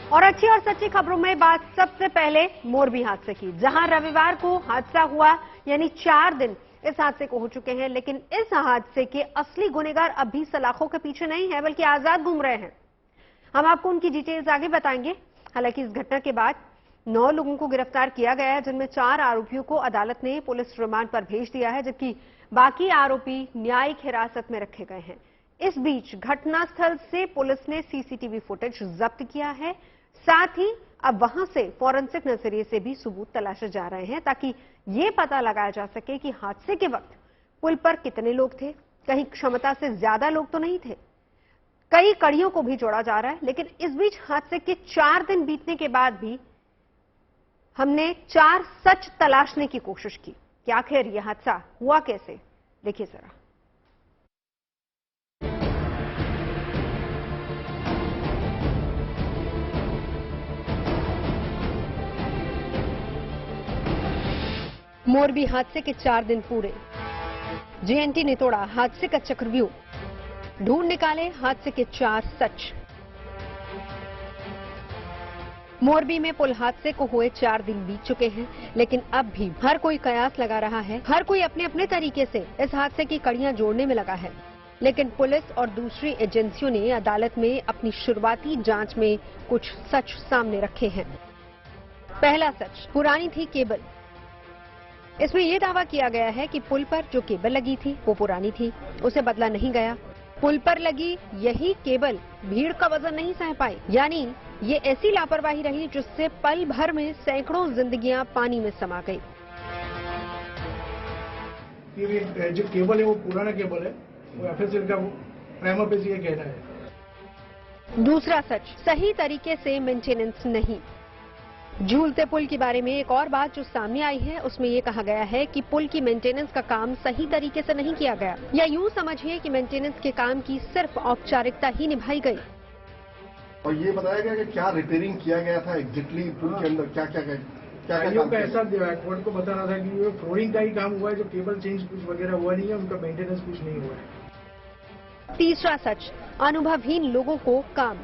और अच्छी और सच्ची खबरों में बात सबसे पहले मोरबी हादसे की, जहां रविवार को हादसा हुआ, यानी 4 दिन इस हादसे को हो चुके हैं। लेकिन इस हादसे के असली गुनहगार अब भी सलाखों के पीछे नहीं है, बल्कि आजाद घूम रहे हैं। हम आपको उनकी डिटेल्स आगे बताएंगे। हालांकि इस घटना के बाद 9 लोगों को गिरफ्तार किया गया है, जिनमें 4 आरोपियों को अदालत ने पुलिस रिमांड पर भेज दिया है, जबकि बाकी आरोपी न्यायिक हिरासत में रखे गए हैं। इस बीच घटनास्थल से पुलिस ने सीसीटीवी फुटेज जब्त किया है। साथ ही अब वहां से फॉरेंसिक नजरिए से भी सबूत तलाशे जा रहे हैं, ताकि ये पता लगाया जा सके कि हादसे के वक्त पुल पर कितने लोग थे। कहीं क्षमता से ज्यादा लोग तो नहीं थे। कई कड़ियों को भी जोड़ा जा रहा है। लेकिन इस बीच हादसे के 4 दिन बीतने के बाद भी हमने 4 सच तलाशने की कोशिश की कि आखिर यह हादसा हुआ कैसे। देखिए जरा। मोरबी हादसे के 4 दिन पूरे। जेएनटी ने तोड़ा हादसे का चक्रव्यूह, ढूंढ निकाले हादसे के 4 सच। मोरबी में पुल हादसे को हुए 4 दिन बीत चुके हैं, लेकिन अब भी हर कोई कयास लगा रहा है। हर कोई अपने अपने तरीके से इस हादसे की कड़ियां जोड़ने में लगा है। लेकिन पुलिस और दूसरी एजेंसियों ने अदालत में अपनी शुरुआती जांच में कुछ सच सामने रखे हैं। पहला सच, पुरानी थी केबल। इसमें यह दावा किया गया है कि पुल पर जो केबल लगी थी वो पुरानी थी, उसे बदला नहीं गया। पुल पर लगी यही केबल भीड़ का वजन नहीं सह पाई, यानी ये ऐसी लापरवाही रही जिससे पल भर में सैकड़ों जिंदगियां पानी में समा गई। ये जो केबल है वो पुराना केबल है, वो एफएसएल का प्राइमा पेशी ये कहना है। दूसरा सच, सही तरीके से मेंटेनेंस नहीं। झूलते पुल के बारे में एक और बात जो सामने आई है, उसमें यह कहा गया है कि पुल की मेंटेनेंस का काम सही तरीके से नहीं किया गया, या यूं समझिए कि मेंटेनेंस के काम की सिर्फ औपचारिकता ही निभाई गई। और ये बताया गया कि क्या रिपेयरिंग किया गया था एग्जैक्टली पुल के अंदर, क्या क्या का ऐसा कोर्ट को बता रहा था कि ये फ्लोरिंग का ही काम हुआ है, जो केबल चेंज कुछ वगैरह हुआ नहीं है, उनका मेंटेनेंस कुछ नहीं हुआ है। तीसरा सच, अनुभवहीन लोगों को काम।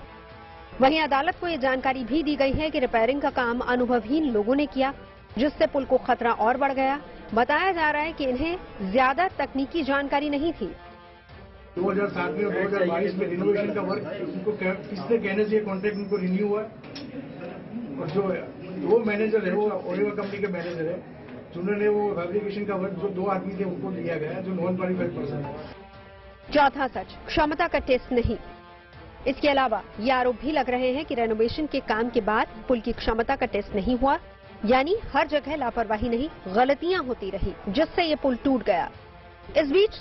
वहीं अदालत को यह जानकारी भी दी गई है कि रिपेयरिंग का काम अनुभवहीन लोगों ने किया, जिससे पुल को खतरा और बढ़ गया। बताया जा रहा है कि इन्हें ज्यादा तकनीकी जानकारी नहीं थी। 2007 में और 2022 में रिनोवेशन का वर्क उनको किसने कहने से कॉन्ट्रैक्ट उनको रिन्यू हुआ, और जो वो मैनेजर है वो ओरेवा कंपनी के मैनेजर है, जिन्होंने वो फैब्रिकेशन का वर्क जो 2 आदमी थे उनको दिया गया, जो नॉन क्वालिफाइड पर्सन है। चौथा सच, क्षमता का टेस्ट नहीं। इसके अलावा ये आरोप भी लग रहे हैं कि रेनोवेशन के काम के बाद पुल की क्षमता का टेस्ट नहीं हुआ, यानी हर जगह लापरवाही नहीं, गलतियां होती रही, जिससे ये पुल टूट गया। इस बीच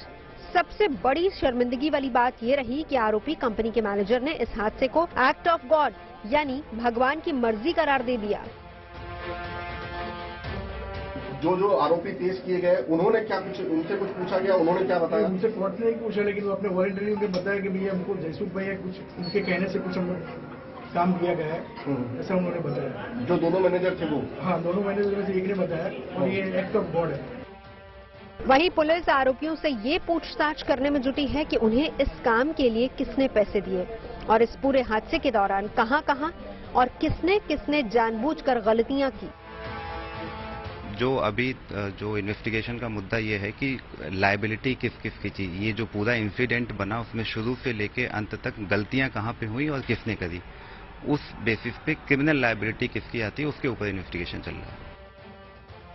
सबसे बड़ी शर्मिंदगी वाली बात ये रही कि आरोपी कंपनी के मैनेजर ने इस हादसे को एक्ट ऑफ गॉड, यानी भगवान की मर्जी करार दे दिया। जो आरोपी पेश किए गए, उन्होंने क्या कुछ उनसे कुछ पूछा गया, उन्होंने क्या बताया? उनसे कोर्ट ने नहीं पूछा, लेकिन वो अपने वॉलंटरी में बताया कि भैया हमको जयसूख भैया कुछ उनके कहने से कुछ हम काम किया गया है, ऐसा उन्होंने बताया। जो दोनों मैनेजर थे वो? हाँ, दोनों मैनेजर में से एक ने बताया, और ये एक्ट ऑफ गॉड है। वहीं पुलिस आरोपियों से ये पूछताछ करने में जुटी है कि उन्हें इस काम के लिए किसने पैसे दिए, और इस पूरे हादसे के दौरान कहां-कहां और किसने किसने जानबूझकर गलतियां की। जो अभी जो इन्वेस्टिगेशन का मुद्दा ये है कि लायबिलिटी किस किस की थी। ये जो पूरा इंसिडेंट बना उसमें शुरू से लेके अंत तक गलतियां कहां पे हुई और किसने करी, उस बेसिस पे क्रिमिनल लायबिलिटी किसकी आती है, उसके ऊपर इन्वेस्टिगेशन चल रहा है।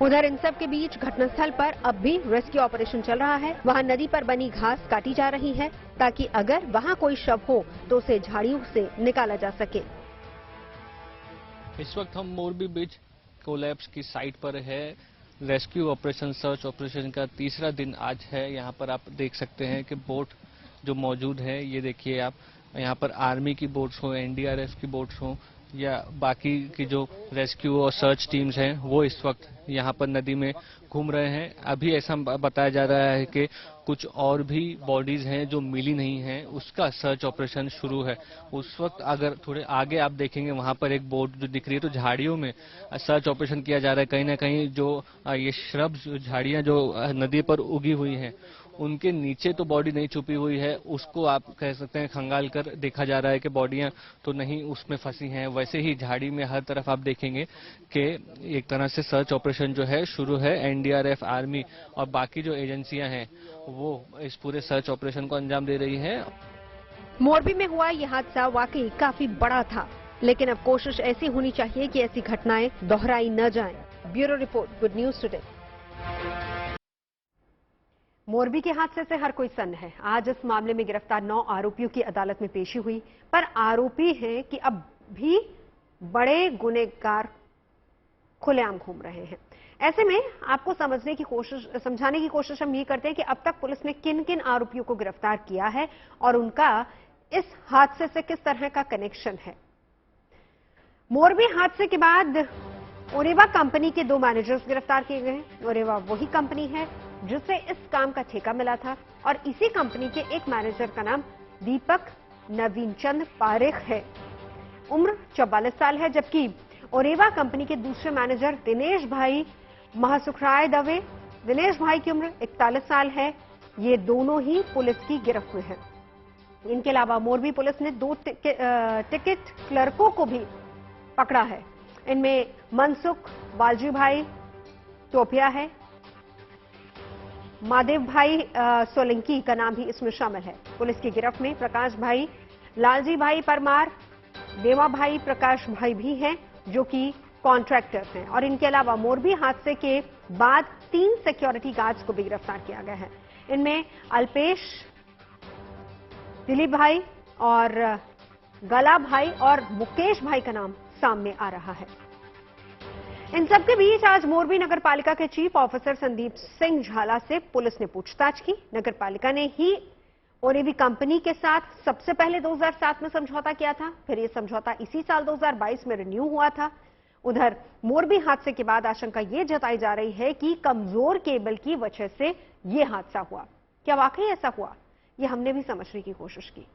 उधर इन सब के बीच घटनास्थल पर अब भी रेस्क्यू ऑपरेशन चल रहा है। वहां नदी पर बनी घास काटी जा रही है, ताकि अगर वहां कोई शव हो तो उसे झाड़ियों से निकाला जा सके। इस वक्त हम मोरबी बीच कोलैप्स की साइट पर है। रेस्क्यू ऑपरेशन, सर्च ऑपरेशन का 3रा दिन आज है। यहाँ पर आप देख सकते हैं कि बोट जो मौजूद है, ये देखिए आप, यहाँ पर आर्मी की बोट्स हो, एनडीआरएफ की बोट्स हो, या बाकी की जो रेस्क्यू और सर्च टीम्स हैं, वो इस वक्त यहाँ पर नदी में घूम रहे हैं। अभी ऐसा बताया जा रहा है कि कुछ और भी बॉडीज हैं जो मिली नहीं हैं, उसका सर्च ऑपरेशन शुरू है। उस वक्त अगर थोड़े आगे आप देखेंगे, वहां पर एक बोट जो दिख रही है, तो झाड़ियों में सर्च ऑपरेशन किया जा रहा है। कहीं ना कहीं जो ये श्रब्स, झाड़ियां जो नदी पर उगी हुई हैं, उनके नीचे तो बॉडी नहीं छुपी हुई है, उसको आप कह सकते हैं खंगाल कर देखा जा रहा है कि बॉडियां तो नहीं उसमें फंसी हैं। वैसे ही झाड़ी में हर तरफ आप देखेंगे कि एक तरह से सर्च ऑपरेशन जो है शुरू है। एनडीआरएफ, आर्मी और बाकी जो एजेंसियां हैं वो इस पूरे सर्च ऑपरेशन को अंजाम दे रही है। मोरबी में हुआ यह हादसा वाकई काफी बड़ा था, लेकिन अब कोशिश ऐसी होनी चाहिए कि ऐसी घटनाएं दोहराई न जाएं। Bureau report, good news today. Morbi के हादसे से हर कोई सन्न है। आज इस मामले में गिरफ्तार 9 आरोपियों की अदालत में पेशी हुई, पर आरोपी हैं कि अब भी बड़े गुनहगार खुलेआम घूम रहे हैं। ऐसे में आपको समझाने की कोशिश हम ये करते हैं कि अब तक पुलिस ने किन किन आरोपियों को गिरफ्तार किया है और उनका इस हादसे से किस तरह का कनेक्शन है। मोरबी हादसे के बाद ओरेवा कंपनी के 2 मैनेजर्स गिरफ्तार किए गए हैं। ओरेवा वही कंपनी है जिसे इस काम का ठेका मिला था और इसी कंपनी के एक मैनेजर का नाम दीपक नवीन चंद पारेख है। उम्र 44 साल है, जबकि ओरेवा कंपनी के दूसरे मैनेजर दिनेश भाई महासुखराय दवे, दिनेश भाई की उम्र 41 साल है। ये दोनों ही पुलिस की गिरफ्त में हैं। इनके अलावा मोरबी पुलिस ने 2 टिकट क्लर्कों को भी पकड़ा है। इनमें मनसुख बालजी भाई टोपिया है, मादेव भाई सोलंकी का नाम भी इसमें शामिल है। पुलिस की गिरफ्त में प्रकाश भाई, लालजी भाई परमार, देवा भाई, प्रकाश भाई भी हैं जो कि कॉन्ट्रैक्टर्स हैं। और इनके अलावा मोरबी हादसे के बाद 3 सिक्योरिटी गार्ड्स को भी गिरफ्तार किया गया है। इनमें अल्पेश, दिलीप भाई और गला भाई और मुकेश भाई का नाम सामने आ रहा है। इन सबके बीच आज मोरबी नगर पालिका के चीफ ऑफिसर संदीप सिंह झाला से पुलिस ने पूछताछ की। नगर पालिका ने ही ओरेवी कंपनी के साथ सबसे पहले 2007 में समझौता किया था, फिर यह समझौता इसी साल 2022 में रिन्यू हुआ था। उधर मोरबी हादसे के बाद आशंका यह जताई जा रही है कि कमजोर केबल की वजह से यह हादसा हुआ। क्या वाकई ऐसा हुआ? यह हमने भी समझने की कोशिश की।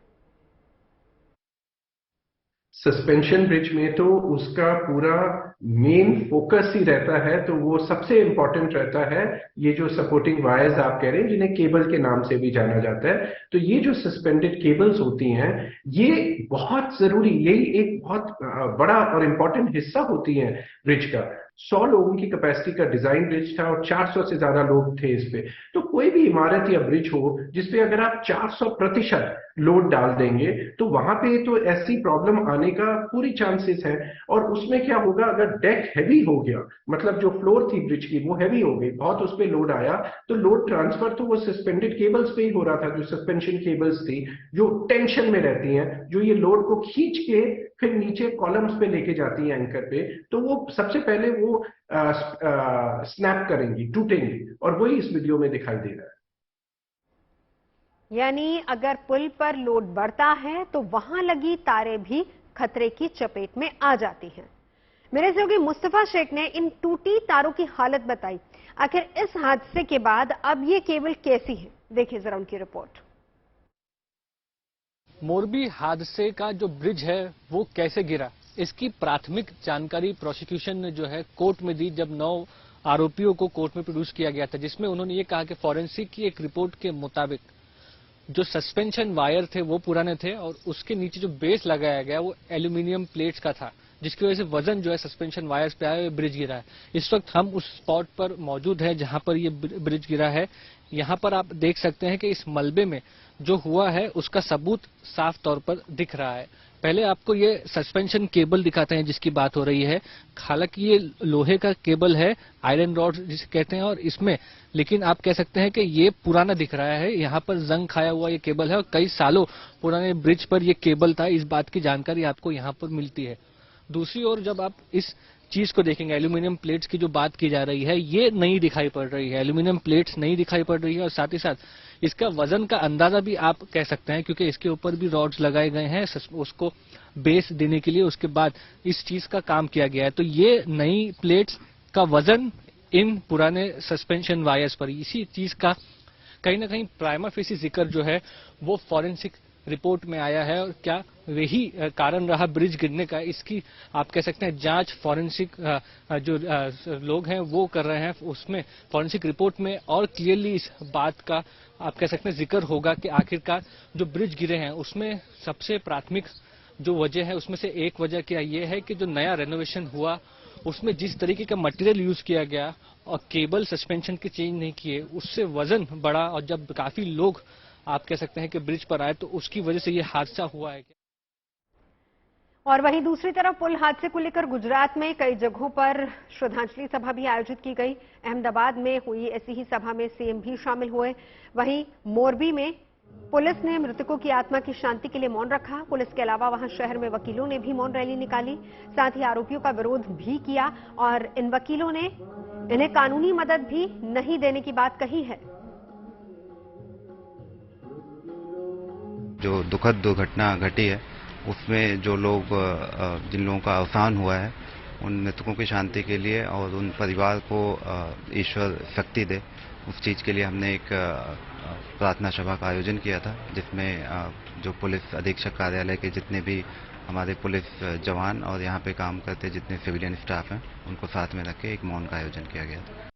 सस्पेंशन ब्रिज में तो उसका पूरा मेन फोकस ही रहता है, तो वो सबसे इंपॉर्टेंट रहता है ये जो सपोर्टिंग वायर्स आप कह रहे हैं जिन्हें केबल के नाम से भी जाना जाता है। तो ये जो सस्पेंडेड केबल्स होती हैं ये बहुत जरूरी, यही एक बहुत बड़ा और इंपॉर्टेंट हिस्सा होती है ब्रिज का। 100 लोगों की कैपेसिटी का डिजाइन ब्रिज था और 400 से ज्यादा लोग थे इस पे। तो कोई भी इमारत या ब्रिज हो जिसपे अगर आप 400% लोड डाल देंगे तो वहां पे तो ऐसी प्रॉब्लम आने का पूरी चांसेस है। और उसमें क्या होगा, अगर डेक हैवी हो गया, मतलब जो फ्लोर थी ब्रिज की वो हैवी हो गई, बहुत उस पे लोड आया, तो लोड ट्रांसफर तो वो सस्पेंडेड केबल्स पे ही हो रहा था। जो सस्पेंशन केबल्स थी जो टेंशन में रहती हैं, जो ये लोड को खींच के फिर नीचे कॉलम्स पे लेके जाती है एंकर पे, तो वो सबसे पहले वो स्नैप करेंगी, टूटेंगी, और वही इस वीडियो में दिखाई दे रहा है। यानी अगर पुल पर लोड बढ़ता है तो वहां लगी तारें भी खतरे की चपेट में आ जाती हैं। मेरे सहयोगी मुस्तफा शेख ने इन टूटी तारों की हालत बताई। आखिर इस हादसे के बाद अब ये केबल कैसी है, देखिए जरा उनकी रिपोर्ट। मोरबी हादसे का जो ब्रिज है वो कैसे गिरा, इसकी प्राथमिक जानकारी प्रोसिक्यूशन ने जो है कोर्ट में दी जब 9 आरोपियों को कोर्ट में प्रोड्यूस किया गया था, जिसमें उन्होंने ये कहा कि फॉरेंसिक की एक रिपोर्ट के मुताबिक जो सस्पेंशन वायर थे वो पुराने थे और उसके नीचे जो बेस लगाया गया वो एल्यूमिनियम प्लेट्स का था, जिसकी वजह से वजन जो है सस्पेंशन वायर्स पे आया, ब्रिज गिरा है। इस वक्त हम उस स्पॉट पर मौजूद हैं जहां पर ये ब्रिज गिरा है। यहाँ पर आप देख सकते हैं कि इस मलबे में जो हुआ है उसका सबूत साफ तौर पर दिख रहा है। पहले आपको ये सस्पेंशन केबल दिखाते हैं जिसकी बात हो रही है। हालांकि ये लोहे का केबल है, आयरन रॉड जिसे कहते हैं, और इसमें लेकिन आप कह सकते हैं कि ये पुराना दिख रहा है। यहाँ पर जंग खाया हुआ ये केबल है और कई सालों पुराने ब्रिज पर ये केबल था, इस बात की जानकारी आपको यहाँ पर मिलती है। दूसरी ओर जब आप इस चीज को देखेंगे, एल्यूमिनियम प्लेट्स की जो बात की जा रही है ये नहीं दिखाई पड़ रही है, एल्यूमिनियम प्लेट्स नहीं दिखाई पड़ रही है, और साथ ही साथ इसका वजन का अंदाजा भी आप कह सकते हैं क्योंकि इसके ऊपर भी रॉड्स लगाए गए हैं उसको बेस देने के लिए। उसके बाद इस चीज का काम किया गया है। तो ये नई प्लेट्स का वजन इन पुराने सस्पेंशन वायर्स पर, इसी चीज का कहीं ना कहीं प्राइमा फेसी जिक्र जो है वो फॉरेंसिक रिपोर्ट में आया है और क्या वही कारण रहा ब्रिज गिरने का, इसकी आप कह सकते हैं जांच फॉरेंसिक जो लोग हैं वो कर रहे हैं। उसमें फॉरेंसिक रिपोर्ट में और क्लियरली इस बात का आप कह सकते हैं जिक्र होगा कि आखिरकार जो ब्रिज गिरे हैं उसमें सबसे प्राथमिक जो वजह है उसमें से एक वजह क्या ये है कि जो नया रेनोवेशन हुआ उसमें जिस तरीके का मटेरियल यूज किया गया और केबल सस्पेंशन के चेंज नहीं किए, उससे वजन बढ़ा और जब काफी लोग आप कह सकते हैं कि ब्रिज पर आए तो उसकी वजह से ये हादसा हुआ है। और वहीं दूसरी तरफ पुल हादसे को लेकर गुजरात में कई जगहों पर श्रद्धांजलि सभा भी आयोजित की गई। अहमदाबाद में हुई ऐसी ही सभा में सीएम भी शामिल हुए। वहीं मोरबी में पुलिस ने मृतकों की आत्मा की शांति के लिए मौन रखा। पुलिस के अलावा वहां शहर में वकीलों ने भी मौन रैली निकाली, साथ ही आरोपियों का विरोध भी किया और इन वकीलों ने इन्हें कानूनी मदद भी नहीं देने की बात कही है। जो दुखद दुर्घटना घटी है उसमें जो लोग जिन लोगों का अवसान हुआ है उन मृतकों की शांति के लिए और उन परिवार को ईश्वर शक्ति दे, उस चीज के लिए हमने एक प्रार्थना सभा का आयोजन किया था, जिसमें जो पुलिस अधीक्षक कार्यालय के जितने भी हमारे पुलिस जवान और यहाँ पे काम करते जितने सिविलियन स्टाफ हैं उनको साथ में रख के एक मौन का आयोजन किया गया था।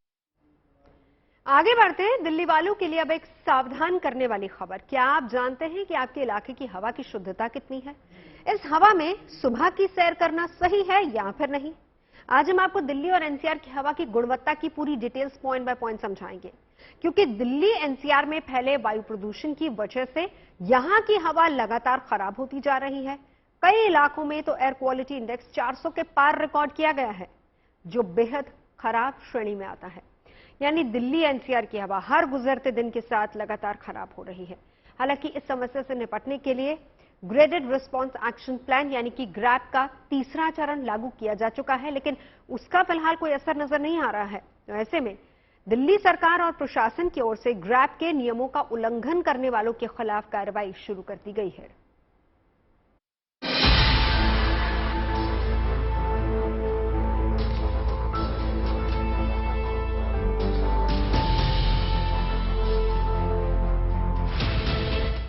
आगे बढ़ते हैं। दिल्ली वालों के लिए अब एक सावधान करने वाली खबर। क्या आप जानते हैं कि आपके इलाके की हवा की शुद्धता कितनी है? इस हवा में सुबह की सैर करना सही है या फिर नहीं? आज हम आपको दिल्ली और एनसीआर की हवा की गुणवत्ता की पूरी डिटेल्स पॉइंट बाय पॉइंट समझाएंगे, क्योंकि दिल्ली एनसीआर में फैले वायु प्रदूषण की वजह से यहां की हवा लगातार खराब होती जा रही है। कई इलाकों में तो एयर क्वालिटी इंडेक्स 400 के पार रिकॉर्ड किया गया है, जो बेहद खराब श्रेणी में आता है। यानी दिल्ली एनसीआर की हवा हर गुजरते दिन के साथ लगातार खराब हो रही है। हालांकि इस समस्या से निपटने के लिए ग्रेडेड रिस्पांस एक्शन प्लान यानी कि ग्रैप का तीसरा चरण लागू किया जा चुका है, लेकिन उसका फिलहाल कोई असर नजर नहीं आ रहा है। तो ऐसे में दिल्ली सरकार और प्रशासन की ओर से ग्रैप के नियमों का उल्लंघन करने वालों के खिलाफ कार्रवाई शुरू कर दी गई है।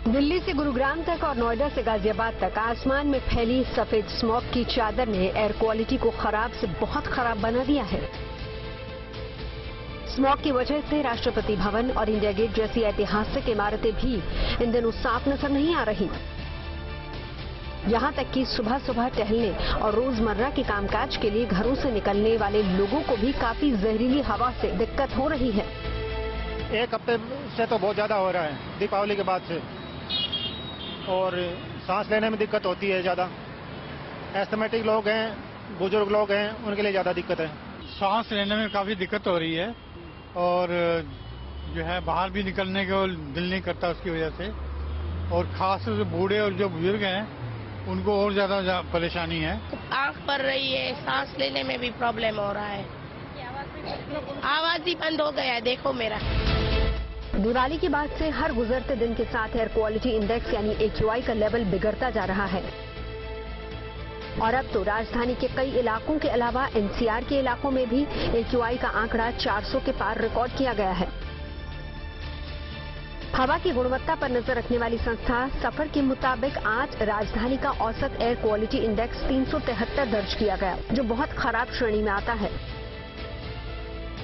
दिल्ली से गुरुग्राम तक और नोएडा से गाजियाबाद तक आसमान में फैली सफेद स्मॉग की चादर ने एयर क्वालिटी को खराब से बहुत खराब बना दिया है। स्मॉग की वजह से राष्ट्रपति भवन और इंडिया गेट जैसी ऐतिहासिक इमारतें भी इन दिनों साफ नजर नहीं आ रही। यहां तक कि सुबह सुबह टहलने और रोजमर्रा के कामकाज के लिए घरों से निकलने वाले लोगों को भी काफी जहरीली हवा से दिक्कत हो रही है। एक हफ्ते से तो बहुत ज्यादा हो रहा है, दीपावली के बाद से, और सांस लेने में दिक्कत होती है ज्यादा। एस्थमेटिक लोग हैं, बुजुर्ग लोग हैं, उनके लिए ज्यादा दिक्कत है। सांस लेने में काफी दिक्कत हो रही है और जो है बाहर भी निकलने को दिल नहीं करता उसकी वजह से, और खास जो बूढ़े और जो बुजुर्ग हैं उनको और ज्यादा परेशानी है। आंख पर रही है, सांस लेने में भी प्रॉब्लम हो रहा है, आवाज ही बंद हो गया है। देखो मेरा दिवाली के बाद से हर गुजरते दिन के साथ एयर क्वालिटी इंडेक्स यानी AQI का लेवल बिगड़ता जा रहा है और अब तो राजधानी के कई इलाकों के अलावा एनसीआर के इलाकों में भी AQI का आंकड़ा 400 के पार रिकॉर्ड किया गया है। हवा की गुणवत्ता पर नजर रखने वाली संस्था सफर के मुताबिक आज राजधानी का औसत एयर क्वालिटी इंडेक्स 373 दर्ज किया गया, जो बहुत खराब श्रेणी में आता है।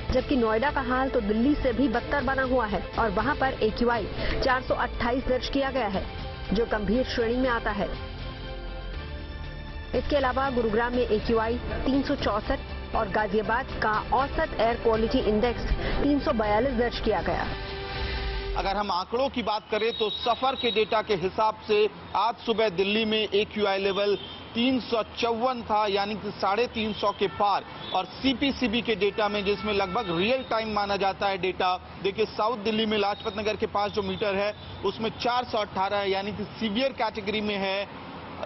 जबकि नोएडा का हाल तो दिल्ली से भी बदतर बना हुआ है और वहां पर AQI 428 दर्ज किया गया है, जो गंभीर श्रेणी में आता है। इसके अलावा गुरुग्राम में AQI 364 और गाजियाबाद का औसत एयर क्वालिटी इंडेक्स 342 दर्ज किया गया। अगर हम आंकड़ों की बात करें तो सफर के डेटा के हिसाब से आज सुबह दिल्ली में AQI लेवल 354 था, यानी कि 350 के पार। और CPCB के डेटा में, जिसमें लगभग रियल टाइम माना जाता है डेटा, देखिए साउथ दिल्ली में लाजपत नगर के पास जो मीटर है उसमें 418 है, यानी कि सीवियर कैटेगरी में है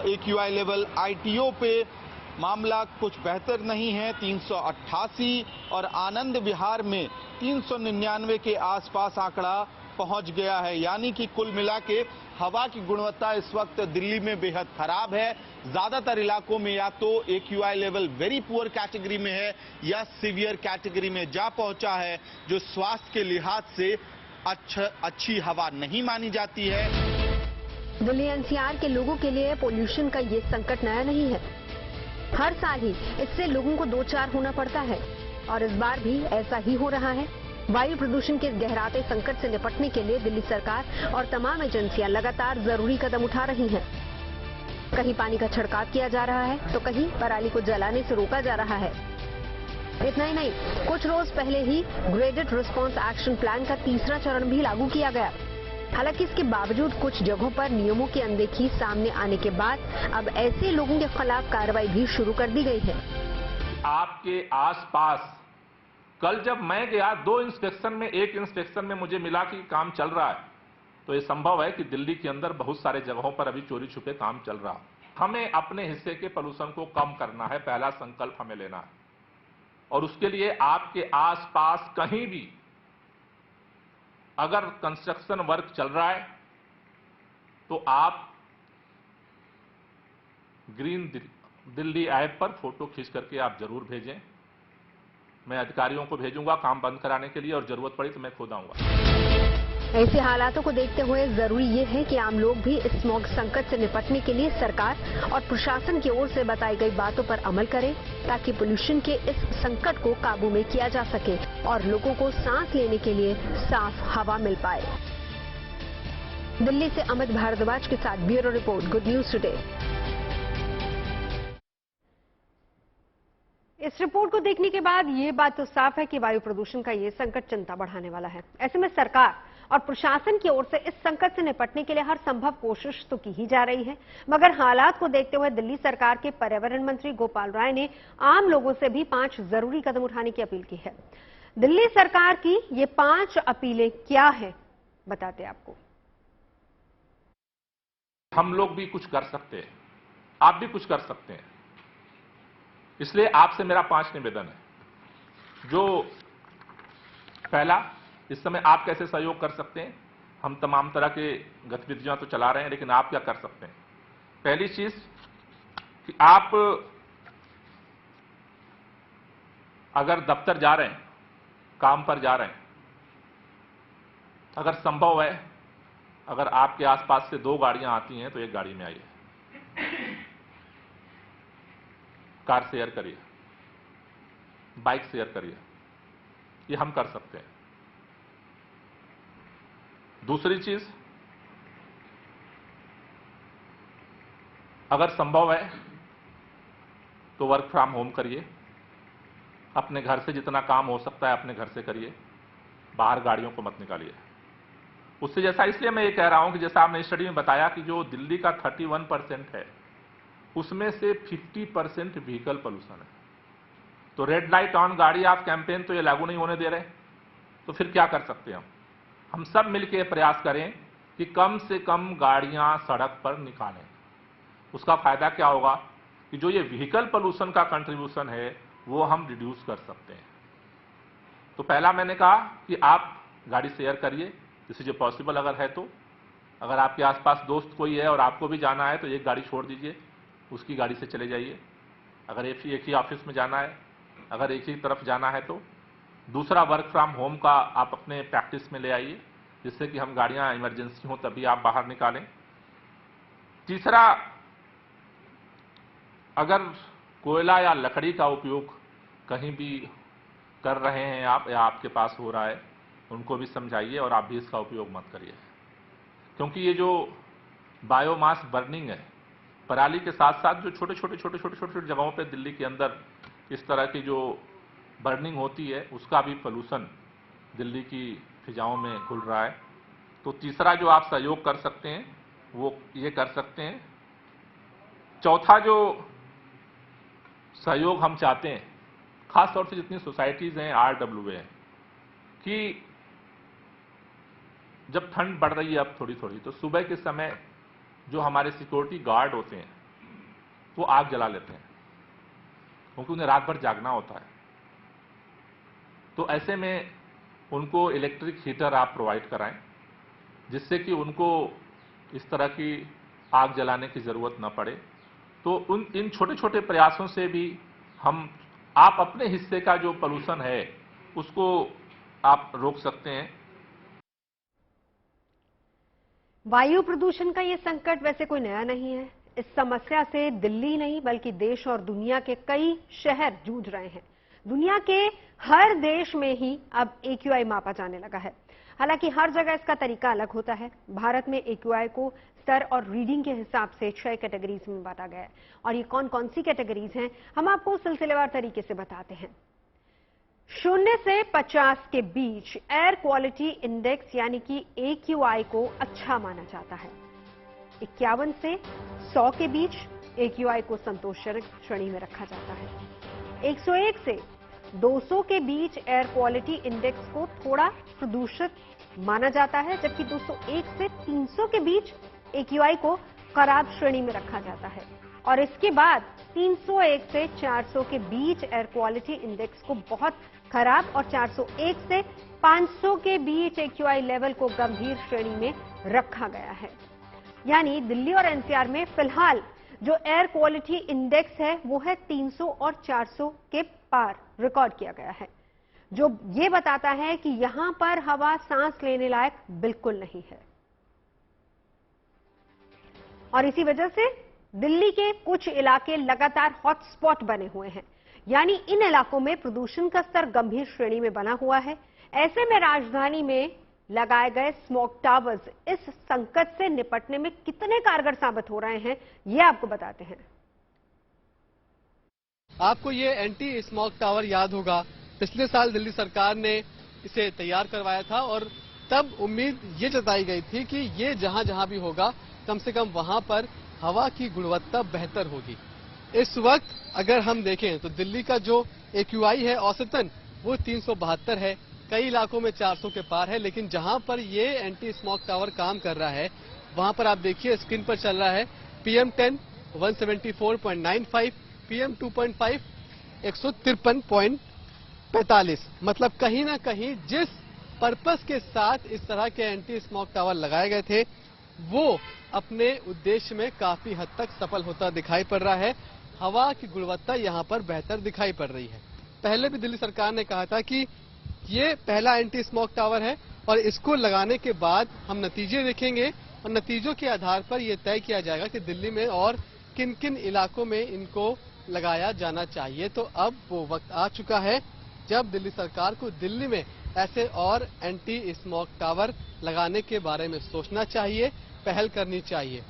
AQI लेवल। ITO पे मामला कुछ बेहतर नहीं है, 388, और आनंद विहार में 399 के आसपास आंकड़ा पहुंच गया है। यानी कि कुल मिला के हवा की गुणवत्ता इस वक्त दिल्ली में बेहद खराब है। ज्यादातर इलाकों में या तो AQI level very poor category में है या सीवियर कैटेगरी में जा पहुंचा है, जो स्वास्थ्य के लिहाज से अच्छी हवा नहीं मानी जाती है। दिल्ली एनसीआर के लोगों के लिए पोल्यूशन का ये संकट नया नहीं है। हर साल ही इससे लोगों को दो चार होना पड़ता है और इस बार भी ऐसा ही हो रहा है। वायु प्रदूषण के गहराते संकट से निपटने के लिए दिल्ली सरकार और तमाम एजेंसियां लगातार जरूरी कदम उठा रही हैं। कहीं पानी का छिड़काव किया जा रहा है तो कहीं पराली को जलाने से रोका जा रहा है। इतना ही नहीं, कुछ रोज पहले ही ग्रेडेड रिस्पांस एक्शन प्लान का तीसरा चरण भी लागू किया गया। हालांकि इसके बावजूद कुछ जगहों पर नियमों की अनदेखी सामने आने के बाद अब ऐसे लोगों के खिलाफ कार्रवाई भी शुरू कर दी गई है। आपके आसपास कल जब मैं गया 2 इंस्पेक्शन में, एक इंस्पेक्शन में मुझे मिला कि काम चल रहा है, तो ये संभव है कि दिल्ली के अंदर बहुत सारे जगहों पर अभी चोरी छुपे काम चल रहा है। हमें अपने हिस्से के पोल्यूशन को कम करना है, पहला संकल्प हमें लेना है। और उसके लिए आपके आसपास कहीं भी अगर कंस्ट्रक्शन वर्क चल रहा है तो आप ग्रीन दिल्ली ऐप पर फोटो खींच करके आप जरूर भेजें। मैं अधिकारियों को भेजूंगा काम बंद कराने के लिए और जरूरत पड़ी तो मैं खुद आऊंगा। ऐसे हालातों को देखते हुए जरूरी ये है कि आम लोग भी इस स्मॉग संकट से निपटने के लिए सरकार और प्रशासन की ओर से बताई गई बातों पर अमल करें ताकि पोल्यूशन के इस संकट को काबू में किया जा सके और लोगों को सांस लेने के लिए साफ हवा मिल पाए। दिल्ली से अमित भारद्वाज के साथ bureau report, good news today. इस रिपोर्ट को देखने के बाद ये बात तो साफ है कि वायु प्रदूषण का ये संकट चिंता बढ़ाने वाला है। ऐसे में सरकार और प्रशासन की ओर से इस संकट से निपटने के लिए हर संभव कोशिश तो की ही जा रही है, मगर हालात को देखते हुए दिल्ली सरकार के पर्यावरण मंत्री गोपाल राय ने आम लोगों से भी 5 जरूरी कदम उठाने की अपील की है। दिल्ली सरकार की ये 5 अपीलें क्या है, बताते हैं आपको। हम लोग भी कुछ कर सकते हैं, आप भी कुछ कर सकते हैं, इसलिए आपसे मेरा 5 निवेदन है। जो पहला, इस समय आप कैसे सहयोग कर सकते हैं। हम तमाम तरह के गतिविधियां तो चला रहे हैं, लेकिन आप क्या कर सकते हैं। पहली चीज कि आप अगर दफ्तर जा रहे हैं, काम पर जा रहे हैं, अगर संभव है, अगर आपके आसपास से 2 गाड़ियां आती हैं तो 1 गाड़ी में आइए, कार शेयर करिए, बाइक शेयर करिए, ये हम कर सकते हैं। दूसरी चीज, अगर संभव है तो वर्क फ्रॉम होम करिए। अपने घर से जितना काम हो सकता है अपने घर से करिए, बाहर गाड़ियों को मत निकालिए। उससे जैसा, इसलिए मैं ये कह रहा हूं कि जैसा आपने स्टडी में बताया कि जो दिल्ली का 31% है उसमें से 50% व्हीकल पोल्यूशन है। तो रेड लाइट ऑन गाड़ी आप कैंपेन तो ये लागू नहीं होने दे रहे, तो फिर क्या कर सकते हैं हम सब मिलकर प्रयास करें कि कम से कम गाड़ियां सड़क पर निकालें। उसका फायदा क्या होगा कि जो ये व्हीकल पोल्यूशन का कंट्रीब्यूशन है वो हम रिड्यूस कर सकते हैं। तो पहला मैंने कहा कि आप गाड़ी शेयर करिए, जिससे जो पॉसिबल अगर है तो। अगर आपके आसपास दोस्त कोई है और आपको भी जाना है तो 1 गाड़ी छोड़ दीजिए, उसकी गाड़ी से चले जाइए। अगर एक ही ऑफिस में जाना है, अगर एक ही तरफ जाना है तो। दूसरा, वर्क फ्रॉम होम का आप अपने प्रैक्टिस में ले आइए, जिससे कि हम गाड़ियां इमरजेंसी हो तभी आप बाहर निकालें। तीसरा, अगर कोयला या लकड़ी का उपयोग कहीं भी कर रहे हैं आप या आपके पास हो रहा है, उनको भी समझाइए और आप भी इसका उपयोग मत करिए। क्योंकि ये जो बायोमास बर्निंग है, पराली के साथ साथ जो छोटे छोटे जगहों पे दिल्ली के अंदर इस तरह की जो बर्निंग होती है, उसका भी पोल्यूशन दिल्ली की फिजाओं में घुल रहा है। तो तीसरा जो आप सहयोग कर सकते हैं वो ये कर सकते हैं। चौथा जो सहयोग हम चाहते हैं, खास तौर से जितनी सोसाइटीज हैं, RWA हैं, कि जब ठंड बढ़ रही है अब थोड़ी थोड़ी, तो सुबह के समय जो हमारे सिक्योरिटी गार्ड होते हैं वो आग जला लेते हैं, क्योंकि उन्हें रात भर जागना होता है। तो ऐसे में उनको इलेक्ट्रिक हीटर आप प्रोवाइड कराएं, जिससे कि उनको इस तरह की आग जलाने की जरूरत न पड़े। तो इन छोटे छोटे प्रयासों से भी आप अपने हिस्से का जो पोल्यूशन है उसको आप रोक सकते हैं। वायु प्रदूषण का ये संकट वैसे कोई नया नहीं है। इस समस्या से दिल्ली नहीं बल्कि देश और दुनिया के कई शहर जूझ रहे हैं। दुनिया के हर देश में ही अब AQI मापा जाने लगा है। हालांकि हर जगह इसका तरीका अलग होता है। भारत में AQI को स्तर और रीडिंग के हिसाब से 6 कैटेगरीज में बांटा गया है और ये कौन कौन सी कैटेगरीज हैं हम आपको सिलसिलेवार तरीके से बताते हैं। 0 से 50 के बीच एयर क्वालिटी इंडेक्स यानी कि AQI को अच्छा माना जाता है। 51 से 100 के बीच AQI को संतोषजनक श्रेणी में रखा जाता है। 101 से 200 के बीच एयर क्वालिटी इंडेक्स को थोड़ा प्रदूषित माना जाता है, जबकि 201 से 300 के बीच AQI को खराब श्रेणी में रखा जाता है और इसके बाद 301 से 400 के बीच एयर क्वालिटी इंडेक्स को बहुत खराब और 401 से 500 के बीच AQI लेवल को गंभीर श्रेणी में रखा गया है। यानी दिल्ली और NCR में फिलहाल जो एयर क्वालिटी इंडेक्स है वो है 300 और 400 के पार रिकॉर्ड किया गया है, जो ये बताता है कि यहां पर हवा सांस लेने लायक बिल्कुल नहीं है। और इसी वजह से दिल्ली के कुछ इलाके लगातार हॉटस्पॉट बने हुए हैं, यानी इन इलाकों में प्रदूषण का स्तर गंभीर श्रेणी में बना हुआ है। ऐसे में राजधानी में लगाए गए स्मॉग टावर्स इस संकट से निपटने में कितने कारगर साबित हो रहे हैं, ये आपको बताते हैं। आपको ये एंटी स्मॉग टावर याद होगा, पिछले साल दिल्ली सरकार ने इसे तैयार करवाया था और तब उम्मीद ये जताई गई थी कि ये जहां जहां भी होगा कम से कम वहां पर हवा की गुणवत्ता बेहतर होगी। इस वक्त अगर हम देखें तो दिल्ली का जो AQI है औसतन वो 372 है, कई इलाकों में 400 के पार है, लेकिन जहां पर ये एंटी स्मॉग टावर काम कर रहा है वहां पर आप देखिए स्क्रीन पर चल रहा है PM10 174.95, PM2.5 153.45। मतलब कहीं ना कहीं जिस पर्पस के साथ इस तरह के एंटी स्मॉग टावर लगाए गए थे वो अपने उद्देश्य में काफी हद तक सफल होता दिखाई पड़ रहा है। हवा की गुणवत्ता यहां पर बेहतर दिखाई पड़ रही है। पहले भी दिल्ली सरकार ने कहा था कि ये पहला एंटी स्मॉग टावर है और इसको लगाने के बाद हम नतीजे देखेंगे और नतीजों के आधार पर यह तय किया जाएगा कि दिल्ली में और किन किन इलाकों में इनको लगाया जाना चाहिए। तो अब वो वक्त आ चुका है जब दिल्ली सरकार को दिल्ली में ऐसे और एंटी स्मॉग टावर लगाने के बारे में सोचना चाहिए, पहल करनी चाहिए।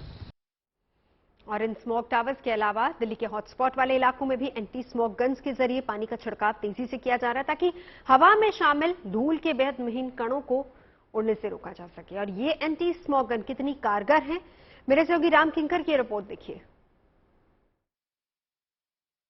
और इन स्मॉग टावर्स के अलावा दिल्ली के हॉटस्पॉट वाले इलाकों में भी एंटी स्मॉग गन्स के जरिए पानी का छिड़काव तेजी से किया जा रहा है ताकि हवा में शामिल धूल के बेहद महीन कणों को उड़ने से रोका जा सके। और ये एंटी स्मॉग गन कितनी कारगर है, मेरे सहयोगी राम किंकर की रिपोर्ट देखिए।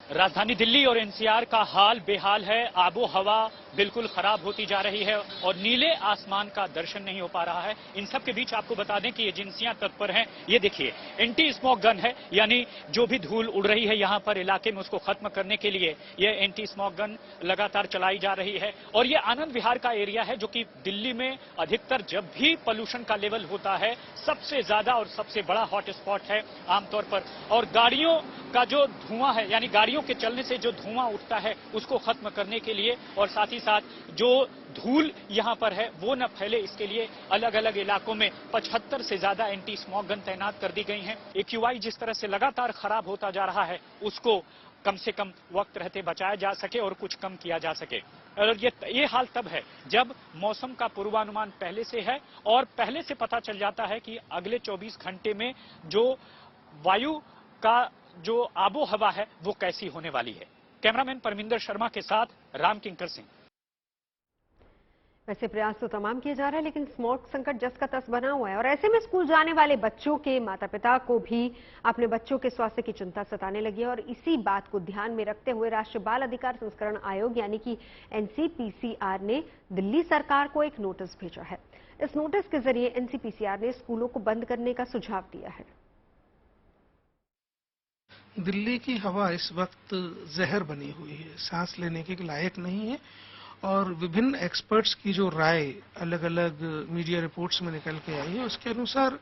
राजधानी दिल्ली और NCR का हाल बेहाल है। आबो हवा बिल्कुल खराब होती जा रही है और नीले आसमान का दर्शन नहीं हो पा रहा है। इन सब के बीच आपको बता दें कि एजेंसियां तत्पर हैं। ये देखिए एंटी स्मॉग गन है, यानी जो भी धूल उड़ रही है यहां पर इलाके में उसको खत्म करने के लिए ये एंटी स्मॉग गन लगातार चलाई जा रही है। और ये आनंद विहार का एरिया है जो कि दिल्ली में अधिकतर जब भी पोल्यूशन का लेवल होता है सबसे ज्यादा और सबसे बड़ा हॉट स्पॉट है आमतौर पर। और गाड़ियों का जो धुआं है, यानी गाड़ियों के चलने से जो धुआं उठता है उसको खत्म करने के लिए और साथ ही साथ जो धूल यहां पर है वो न फैले इसके लिए अलग अलग इलाकों में 75 से ज्यादा एंटी स्मॉग गन तैनात कर दी गई हैं। AQI जिस तरह से लगातार खराब होता जा रहा है उसको कम से कम वक्त रहते बचाया जा सके और कुछ कम किया जा सके। और ये हाल तब है जब मौसम का पूर्वानुमान पहले से है और पहले से पता चल जाता है कि अगले 24 घंटे में जो वायु का जो आबो हवा है वो कैसी होने वाली है। कैमरामैन परमिंदर शर्मा के साथ राम किंकर सिंह। वैसे प्रयास तो तमाम किए जा रहे हैं लेकिन स्मॉग संकट जस का तस बना हुआ है और ऐसे में स्कूल जाने वाले बच्चों के माता पिता को भी अपने बच्चों के स्वास्थ्य की चिंता सताने लगी है। और इसी बात को ध्यान में रखते हुए राष्ट्रीय बाल अधिकार संस्करण आयोग यानी कि NCPCR ने दिल्ली सरकार को एक नोटिस भेजा है। इस नोटिस के जरिए NCPCR ने स्कूलों को बंद करने का सुझाव दिया है। दिल्ली की हवा इस वक्त जहर बनी हुई है, सांस लेने के लायक नहीं है और विभिन्न एक्सपर्ट्स की जो राय अलग अलग मीडिया रिपोर्ट्स में निकल के आई है उसके अनुसार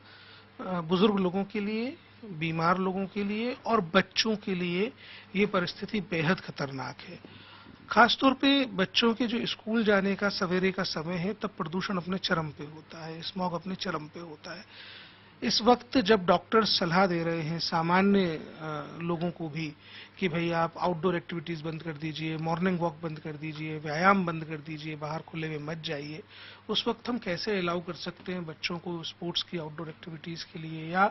बुजुर्ग लोगों के लिए, बीमार लोगों के लिए और बच्चों के लिए ये परिस्थिति बेहद खतरनाक है। खासतौर पे बच्चों के जो स्कूल जाने का सवेरे का समय है तब प्रदूषण अपने चरम पे होता है, स्मॉग अपने चरम पे होता है। इस वक्त जब डॉक्टर सलाह दे रहे हैं सामान्य लोगों को भी कि भाई आप आउटडोर एक्टिविटीज बंद कर दीजिए, मॉर्निंग वॉक बंद कर दीजिए, व्यायाम बंद कर दीजिए, बाहर खुले में मत जाइए, उस वक्त हम कैसे अलाउ कर सकते हैं बच्चों को स्पोर्ट्स की आउटडोर एक्टिविटीज के लिए, या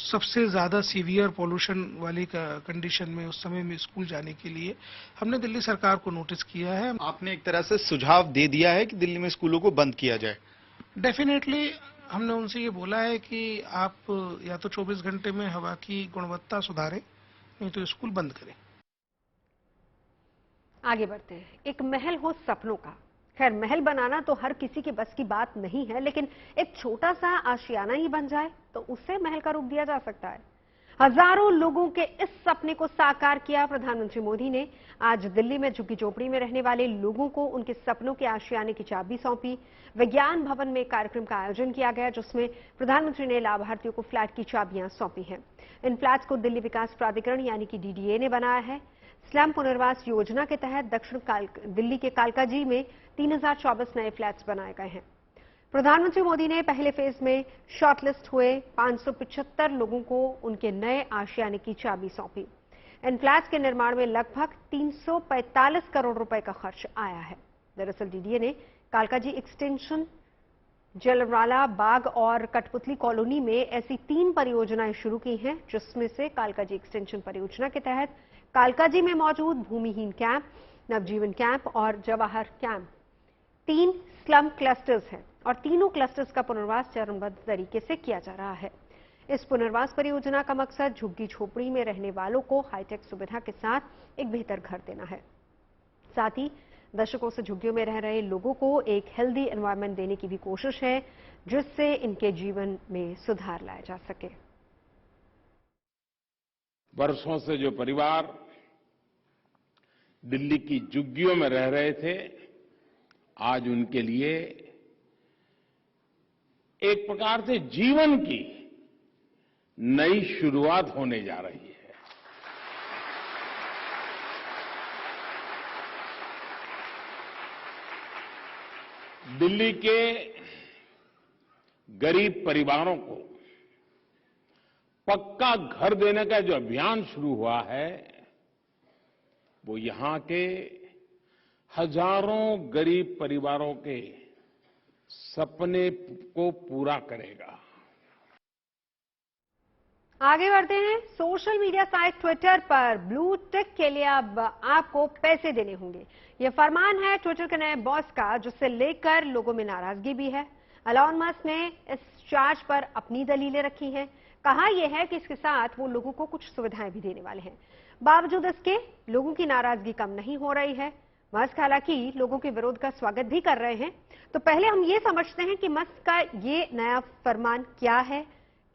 सबसे ज्यादा सीवियर पॉल्यूशन वाली कंडीशन में उस समय में स्कूल जाने के लिए हमने दिल्ली सरकार को नोटिस किया है। आपने एक तरह से सुझाव दे दिया है कि दिल्ली में स्कूलों को बंद किया जाए। डेफिनेटली हमने उनसे ये बोला है कि आप या तो 24 घंटे में हवा की गुणवत्ता सुधारें, नहीं तो स्कूल बंद करें। आगे बढ़ते हैं। एक महल हो सपनों का। खैर, महल बनाना तो हर किसी के बस की बात नहीं है, लेकिन एक छोटा सा आशियाना ही बन जाए तो उससे महल का रूप दिया जा सकता है। हजारों लोगों के इस सपने को साकार किया प्रधानमंत्री मोदी ने। आज दिल्ली में झुग्गी झोपड़ी में रहने वाले लोगों को उनके सपनों के आशियाने की चाबी सौंपी। विज्ञान भवन में कार्यक्रम का आयोजन किया गया, जिसमें प्रधानमंत्री ने लाभार्थियों को फ्लैट की चाबियां सौंपी हैं। इन फ्लैट्स को दिल्ली विकास प्राधिकरण यानी कि डीडीए ने बनाया है। स्लम पुनर्वास योजना के तहत दक्षिण दिल्ली के कालकाजी में 3024 नए फ्लैट्स बनाए गए हैं। प्रधानमंत्री मोदी ने पहले फेज में शॉर्टलिस्ट हुए 575 लोगों को उनके नए आशियाने की चाबी सौंपी। इन फ्लैट्स के निर्माण में लगभग 345 करोड़ रुपए का खर्च आया है। दरअसल डीडीए ने कालकाजी एक्सटेंशन, जलवाला बाग और कठपुतली कॉलोनी में ऐसी 3 परियोजनाएं शुरू की हैं, जिसमें से कालकाजी एक्सटेंशन परियोजना के तहत कालकाजी में मौजूद भूमिहीन कैंप, नवजीवन कैंप और जवाहर कैंप 3 स्लम क्लस्टर्स हैं और तीनों क्लस्टर्स का पुनर्वास चरणबद्ध तरीके से किया जा रहा है। इस पुनर्वास परियोजना का मकसद झुग्गी झोपड़ी में रहने वालों को हाईटेक सुविधा के साथ एक बेहतर घर देना है। साथ ही दशकों से झुग्गियों में रह रहे लोगों को एक हेल्दी एनवायरनमेंट देने की भी कोशिश है, जिससे इनके जीवन में सुधार लाया जा सके। वर्षों से जो परिवार दिल्ली की झुग्गियों में रह रहे थे, आज उनके लिए एक प्रकार से जीवन की नई शुरुआत होने जा रही है। दिल्ली के गरीब परिवारों को पक्का घर देने का जो अभियान शुरू हुआ है, वो यहां के हजारों गरीब परिवारों के सपने को पूरा करेगा। आगे बढ़ते हैं। सोशल मीडिया साइट ट्विटर पर ब्लू टिक के लिए अब आपको पैसे देने होंगे। यह फरमान है ट्विटर के नए बॉस का, जिससे लेकर लोगों में नाराजगी भी है। एलॉन मस्क ने इस चार्ज पर अपनी दलीलें रखी हैं। कहा यह है कि इसके साथ वो लोगों को कुछ सुविधाएं भी देने वाले हैं। बावजूद इसके लोगों की नाराजगी कम नहीं हो रही है। मस्क हालांकि लोगों के विरोध का स्वागत भी कर रहे हैं। तो पहले हम ये समझते हैं कि मस्क का ये नया फरमान क्या है,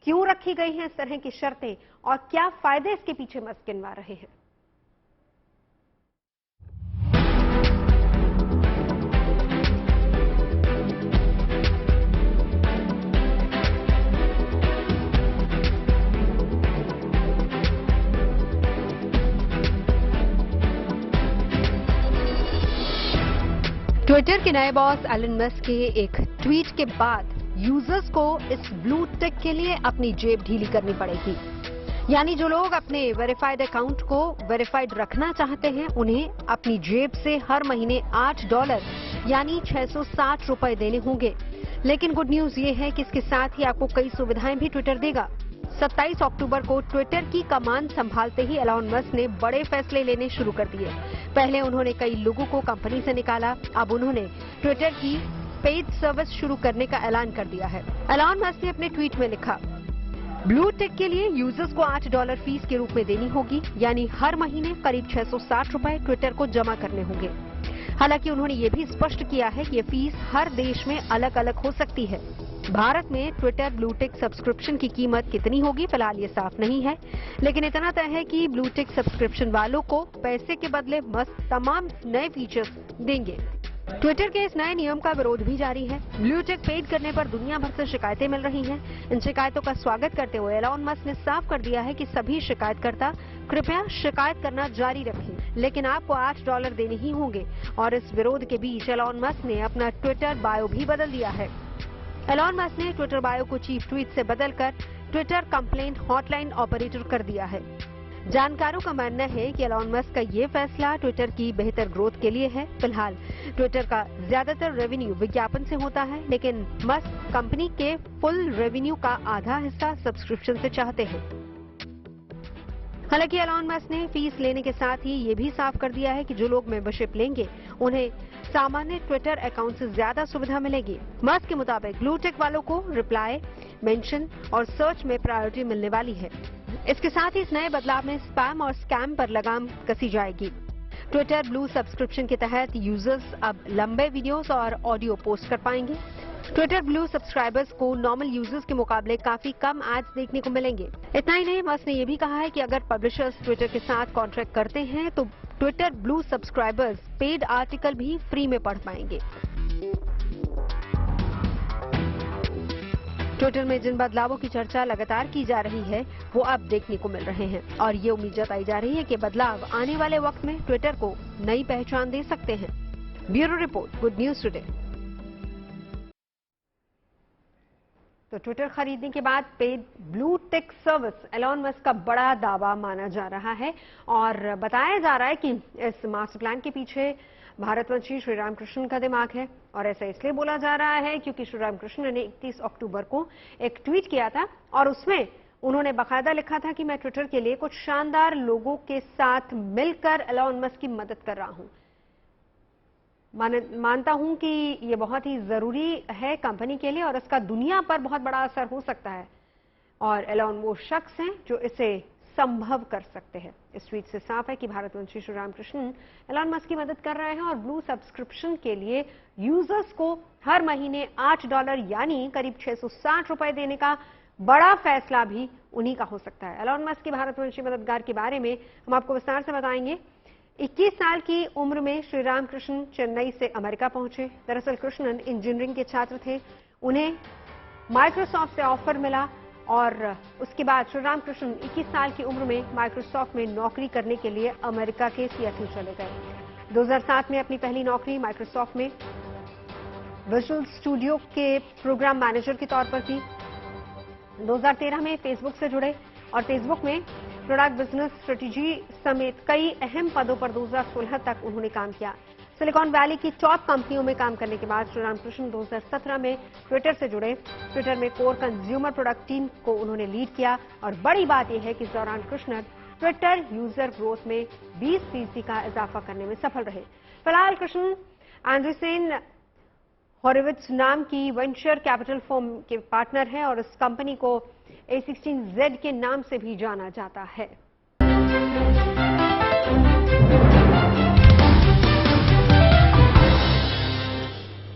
क्यों रखी गई हैं इस तरह की शर्तें और क्या फायदे इसके पीछे मस्क गिनवा रहे हैं। ट्विटर के नए बॉस एलन मस्क के एक ट्वीट के बाद यूजर्स को इस ब्लू टिक के लिए अपनी जेब ढीली करनी पड़ेगी। यानी जो लोग अपने वेरीफाइड अकाउंट को वेरीफाइड रखना चाहते हैं, उन्हें अपनी जेब से हर महीने $8 यानी 660 रुपए देने होंगे। लेकिन गुड न्यूज ये है कि इसके साथ ही आपको कई सुविधाएं भी ट्विटर देगा। 27 अक्टूबर को ट्विटर की कमान संभालते ही एलॉन मस्क ने बड़े फैसले लेने शुरू कर दिए। पहले उन्होंने कई लोगों को कंपनी से निकाला, अब उन्होंने ट्विटर की पेड सर्विस शुरू करने का ऐलान कर दिया है। एलॉन मस्क ने अपने ट्वीट में लिखा, ब्लू टिक के लिए यूजर्स को $8 फीस के रूप में देनी होगी, यानी हर महीने करीब 660 रुपए ट्विटर को जमा करने होंगे। हालांकि उन्होंने ये भी स्पष्ट किया है कि ये फीस हर देश में अलग अलग हो सकती है। भारत में ट्विटर ब्लू टिक सब्सक्रिप्शन की कीमत कितनी होगी फिलहाल ये साफ नहीं है, लेकिन इतना तय है कि ब्लू टिक सब्सक्रिप्शन वालों को पैसे के बदले मस्क तमाम नए फीचर्स देंगे। ट्विटर के इस नए नियम का विरोध भी जारी है। ब्लू टिक पेड करने पर दुनिया भर से शिकायतें मिल रही हैं। इन शिकायतों का स्वागत करते हुए एलॉन मस्क ने साफ कर दिया है कि सभी शिकायतकर्ता कृपया शिकायत करना जारी रखें, लेकिन आपको $8 देने ही होंगे। और इस विरोध के बीच एलॉन मस्क ने अपना ट्विटर बायो भी बदल दिया है। एलॉन मस्क ने ट्विटर बायो को चीफ ट्वीट से बदलकर ट्विटर कंप्लेंट हॉटलाइन ऑपरेटर कर दिया है। जानकारों का मानना है कि एलॉन मस्क का ये फैसला ट्विटर की बेहतर ग्रोथ के लिए है। फिलहाल ट्विटर का ज्यादातर रेवेन्यू विज्ञापन से होता है, लेकिन मस्क कंपनी के फुल रेवेन्यू का आधा हिस्सा सब्सक्रिप्शन से चाहते हैं। हालांकि एलॉन मस्क ने फीस लेने के साथ ही ये भी साफ कर दिया है कि जो लोग मेंबरशिप लेंगे उन्हें सामान्य ट्विटर अकाउंट से ज्यादा सुविधा मिलेगी। मस्क के मुताबिक ब्लू टिक वालों को रिप्लाई, मेंशन और सर्च में प्रायोरिटी मिलने वाली है। इसके साथ ही इस नए बदलाव में स्पैम और स्कैम पर लगाम कसी जाएगी। ट्विटर ब्लू सब्सक्रिप्शन के तहत यूजर्स अब लंबे वीडियोस और ऑडियो पोस्ट कर पाएंगे। ट्विटर ब्लू सब्सक्राइबर्स को नॉर्मल यूजर्स के मुकाबले काफी कम एड्स देखने को मिलेंगे। इतना ही नहीं, मस्क ने यह भी कहा है कि अगर पब्लिशर्स ट्विटर के साथ कॉन्ट्रैक्ट करते हैं तो Twitter blue subscribers paid article भी फ्री में पढ़ पाएंगे। ट्विटर में जिन बदलावों की चर्चा लगातार की जा रही है वो अब देखने को मिल रहे हैं और ये उम्मीद जताई जा रही है कि बदलाव आने वाले वक्त में ट्विटर को नई पहचान दे सकते हैं। Bureau report, good news today. तो ट्विटर खरीदने के बाद paid blue tick service Elon Musk का बड़ा दावा माना जा रहा है और बताया जा रहा है कि इस मास्टर प्लान के पीछे भारतवंशी श्री रामकृष्ण का दिमाग है। और ऐसा इसलिए बोला जा रहा है क्योंकि श्री रामकृष्ण ने 31 अक्टूबर को एक ट्वीट किया था और उसमें उन्होंने बाकायदा लिखा था कि मैं ट्विटर के लिए कुछ शानदार लोगों के साथ मिलकर एलॉन मस्क की मदद कर रहा हूं। मानता हूं कि ये बहुत ही जरूरी है कंपनी के लिए और इसका दुनिया पर बहुत बड़ा असर हो सकता है और एलॉन वो शख्स हैं जो इसे संभव कर सकते हैं। इस ट्वीट से साफ है कि भारतवंशी श्री रामकृष्ण एलॉन मस्क की मदद कर रहे हैं और ब्लू सब्सक्रिप्शन के लिए यूजर्स को हर महीने $8 यानी करीब 660 रुपए देने का बड़ा फैसला भी उन्हीं का हो सकता है। एलॉन मस्क के भारतवंशी मददगार के बारे में हम आपको विस्तार से बताएंगे। 21 साल की उम्र में श्री रामकृष्ण चेन्नई से अमेरिका पहुंचे। दरअसल कृष्णन इंजीनियरिंग के छात्र थे, उन्हें माइक्रोसॉफ्ट से ऑफर मिला और उसके बाद श्री रामकृष्ण 21 साल की उम्र में माइक्रोसॉफ्ट में नौकरी करने के लिए अमेरिका के सियाटल चले गए। 2007 में अपनी पहली नौकरी माइक्रोसॉफ्ट में विजुअल स्टूडियो के प्रोग्राम मैनेजर के तौर पर की। 2013 में फेसबुक से जुड़े और फेसबुक में प्रोडक्ट बिजनेस स्ट्रेटेजी समेत कई अहम पदों पर 2016 तक उन्होंने काम किया। सिलिकॉन वैली की टॉप कंपनियों में काम करने के बाद श्री रामकृष्ण 2017 में ट्विटर से जुड़े। ट्विटर में कोर कंज्यूमर प्रोडक्ट टीम को उन्होंने लीड किया और बड़ी बात यह है कि इस दौरान कृष्णन ट्विटर यूजर ग्रोथ में 20% का इजाफा करने में सफल रहे। फिलहाल कृष्णन एंडरसन हॉरोविट्ज नाम की वेंचर कैपिटल फर्म के पार्टनर हैं और इस कंपनी को A16Z के नाम से भी जाना जाता है।